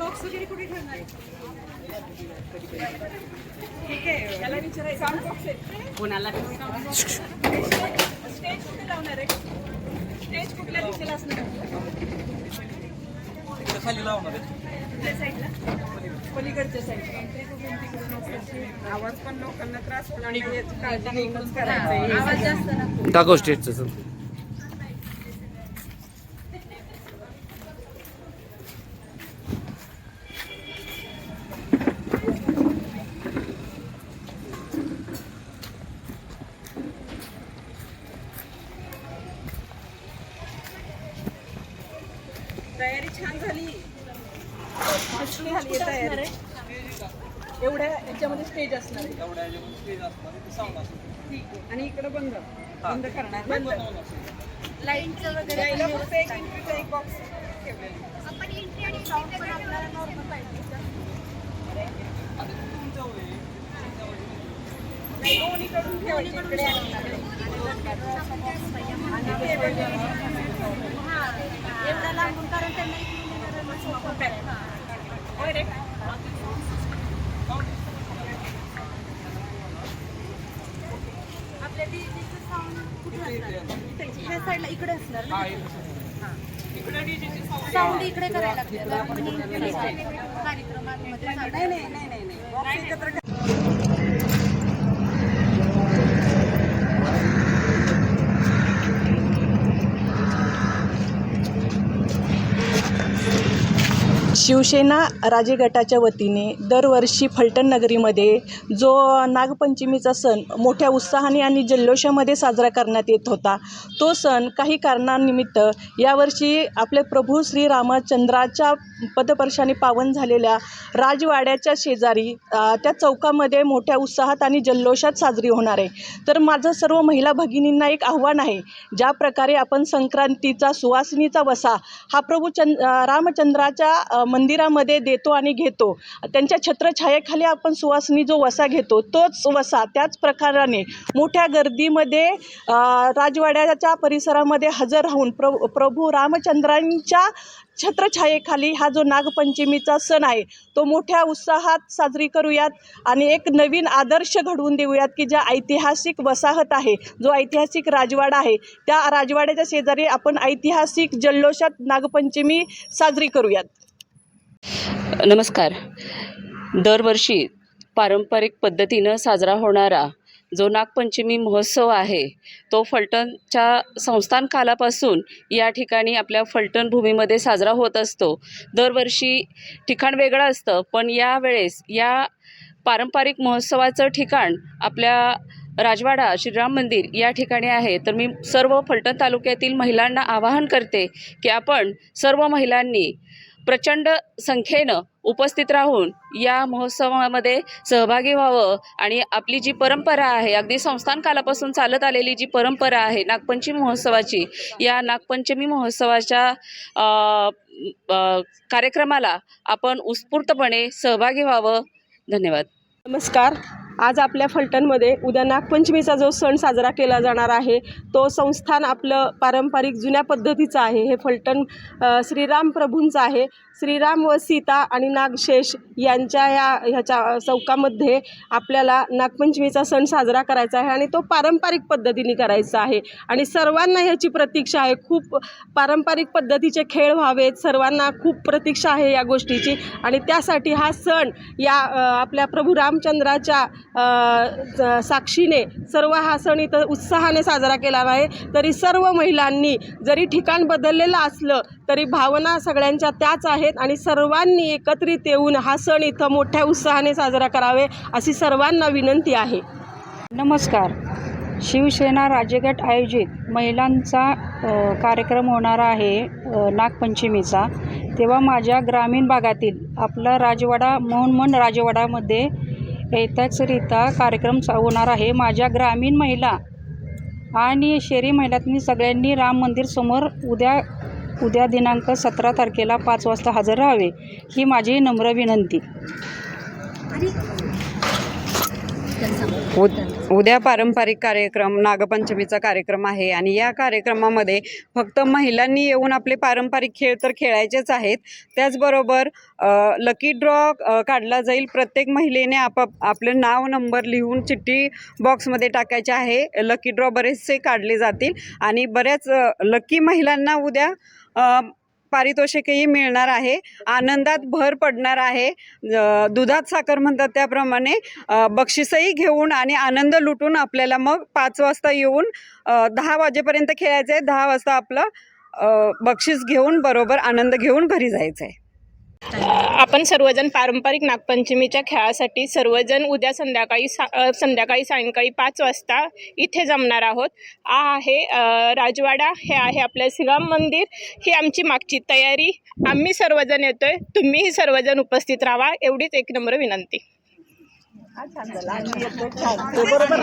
Box वगैरे कुठे ठेवणार आहे? ठीक आहे, त्याला विचारायचं साऊंड बॉक्स आहे कोणाला? स्टेज कुठे लावणार आहे? स्टेज कुठल्या दिशेला असणार आहे? खाली लावणार आहे त्या साईडला, पलीकडच्या साईडला. आवाज पण लोकांना त्रास होणार नाही याची काळजी घेऊनच करायचं. आवाज जास्त नको. दाखव स्टेजचं. तयारी छान झाली. कसली झाली तयारी? एवढ्या याच्यामध्ये स्टेज असणार आहे. एवढ्या स्टेज असणार आहे, साऊंड असणार. ठीक आहे. आणि इकडे बंद करणार. बंद लाईटचं वगैरे यायला फक्त एक एंट्रीचा एक बॉक्स ठेवलेला. आपण एंट्री आणि साऊंड पण आपल्याला नॉर्मल पाहिजे. नाही, दोन्हीकडून ठेवायची इकडे आणि इकडे. आणि टेबल एवढा लांबून कारण त्यांना इकडून सोपं आहे. होय रे. आपल्या डीजेचं साऊंड कुठे असणार? ह्या साईडला इकडे असणार ना? इकडे डीजेची साऊंड इकडे करायला लागते कार्यक्रमांमध्ये. नाही. बॉक्स एकत्र शिवसेना राजे गटाच्या वतीने दरवर्षी फलटण नगरीमध्ये जो नागपंचमीचा सण मोठ्या उत्साहाने आणि जल्लोषामध्ये साजरा करण्यात येत होता, तो सण काही कारणांनिमित्त यावर्षी आपले प्रभू श्री रामचंद्राच्या पदस्पर्शाने पावन झालेल्या राजवाड्याच्या शेजारी त्या चौकामध्ये मोठ्या उत्साहात आणि जल्लोषात साजरी होणार आहे. तर माझं सर्व महिला भगिनींना एक आव्हान आहे, ज्या प्रकारे आपण संक्रांतीचा सुवासिनीचा वसा हा प्रभू रामचंद्राच्या मंदिरामध्ये देतो आणि घेतो, त्यांच्या छत्रछायेखाली आपण सुवासिनी जो वसा घेतो, तोच वसा त्याच प्रकाराने मोठ्या गर्दीमध्ये राजवाड्याच्या परिसरामध्ये हजर राहून प्रभू रामचंद्रांच्या छत्रछायेखाली हा जो नागपंचमीचा सण आहे तो मोठ्या उत्साहात साजरी करूयात आणि एक नवीन आदर्श घडवून देऊयात की ज्या ऐतिहासिक वसाहत आहे, जो ऐतिहासिक राजवाडा आहे, त्या राजवाड्याच्या शेजारी आपण ऐतिहासिक जल्लोषात नागपंचमी साजरी करूयात. नमस्कार. दरवर्षी पारंपरिक पद्धतीनं साजरा होणारा जो नागपंचमी महोत्सव आहे तो फलटणच्या संस्थान कालापासून या ठिकाणी आपल्या फलटण भूमीमध्ये साजरा होत असतो. दरवर्षी ठिकाण वेगळं असतं, पण यावेळेस या पारंपरिक महोत्सवाचं ठिकाण आपल्या राजवाडा श्रीराम मंदिर या ठिकाणी आहे. तर मी सर्व फलटण तालुक्यातील महिलांना आवाहन करते की आपण सर्व महिलांनी प्रचंड संख्येनं उपस्थित राहून या महोत्सवामध्ये सहभागी व्हावं आणि आपली जी परंपरा आहे, अगदी संस्थान कालापासून चालत आलेली जी परंपरा आहे नागपंचमी महोत्सवाची, या नागपंचमी महोत्सवाच्या कार्यक्रमाला आपण उत्स्फूर्तपणे सहभागी व्हावं. धन्यवाद. नमस्कार. आज आपल्या फलटणमध्ये उद्या नागपंचमीचा जो सण साजरा केला जाणार आहे तो संस्थान आपलं पारंपरिक जुन्या पद्धतीचं आहे. हे फलटण श्रीराम प्रभूंचं आहे. श्रीराम व सीता आणि नागशेष यांच्या ह्याच्या चौकामध्ये आपल्याला नागपंचमीचा सण साजरा करायचा आहे आणि तो पारंपरिक पद्धतीने करायचा आहे आणि सर्वांना ह्याची प्रतीक्षा आहे. खूप पारंपरिक पद्धतीचे खेळ व्हावेत, सर्वांना खूप प्रतीक्षा आहे या गोष्टीची आणि त्यासाठी हा सण या आपल्या प्रभू रामचंद्राच्या साक्षीने सर्व हा सण इथं उत्साहाने साजरा केला आहे. तरी सर्व महिलांनी जरी ठिकाण बदललेलं असलं तरी भावना सगळ्यांच्या त्याच आहेत आणि सर्वांनी एकत्रित येऊन हा सण इथं मोठ्या उत्साहाने साजरा करावे अशी सर्वांना विनंती आहे. नमस्कार. शिवसेना राज्यगट आयोजित महिलांचा कार्यक्रम होणार आहे नागपंचमीचा. तेव्हा माझ्या ग्रामीण भागातील आपला राजवाडा मोहनमन राजवाडामध्ये ऐतिहासिकरित्या कार्यक्रम होणार आहे. माझ्या ग्रामीण महिला आणि शहरी महिलांनी सगळ्यांनी राम मंदिर समोर उद्या दिनांक 17 तारखेला 5 वाजता हजर राहावे ही माझी नम्र विनंती. थोडक्यात सांगा. उद्या पारंपरिक कार्यक्रम नागपंचमीचा कार्यक्रम आहे आणि या कार्यक्रमामध्ये फक्त महिलांनी येऊन आपले पारंपरिक खेळ तर खेळायचेच आहेत. त्याचबरोबर लकी ड्रॉ काढला जाईल. प्रत्येक महिलेने आपलं नाव नंबर लिहून चिठ्ठी बॉक्समध्ये टाकायचे आहे. लकी ड्रॉ बरेचसे काढले जातील आणि बऱ्याच लकी महिलांना उद्या पारितोषिकही मिळणार आहे. आनंदात भर पडणार आहे. दुधात साखर म्हणतात त्याप्रमाणे बक्षीसही घेऊन आणि आनंद लुटून आपल्याला मग 5 वाजता येऊन 10 वाजेपर्यंत खेळायचं आहे. 10 वाजता आपलं बक्षीस घेऊन बरोबर आनंद घेऊन घरी जायचं आहे. आपण सर्वजण पारंपरिक नागपंचमीच्या खेळासाठी सर्वजण उद्या संध्याकाळी सायंकाळी 5 वाजता इथे जमणार आहोत. हा आहे राजवाडा, हे आहे आपलं श्रीराम मंदिर. ही आमची मागची तयारी. आम्ही सर्वजण येतोय, तुम्हीही सर्वजण उपस्थित राहा एवढीच एक नम्र विनंती. बरोबर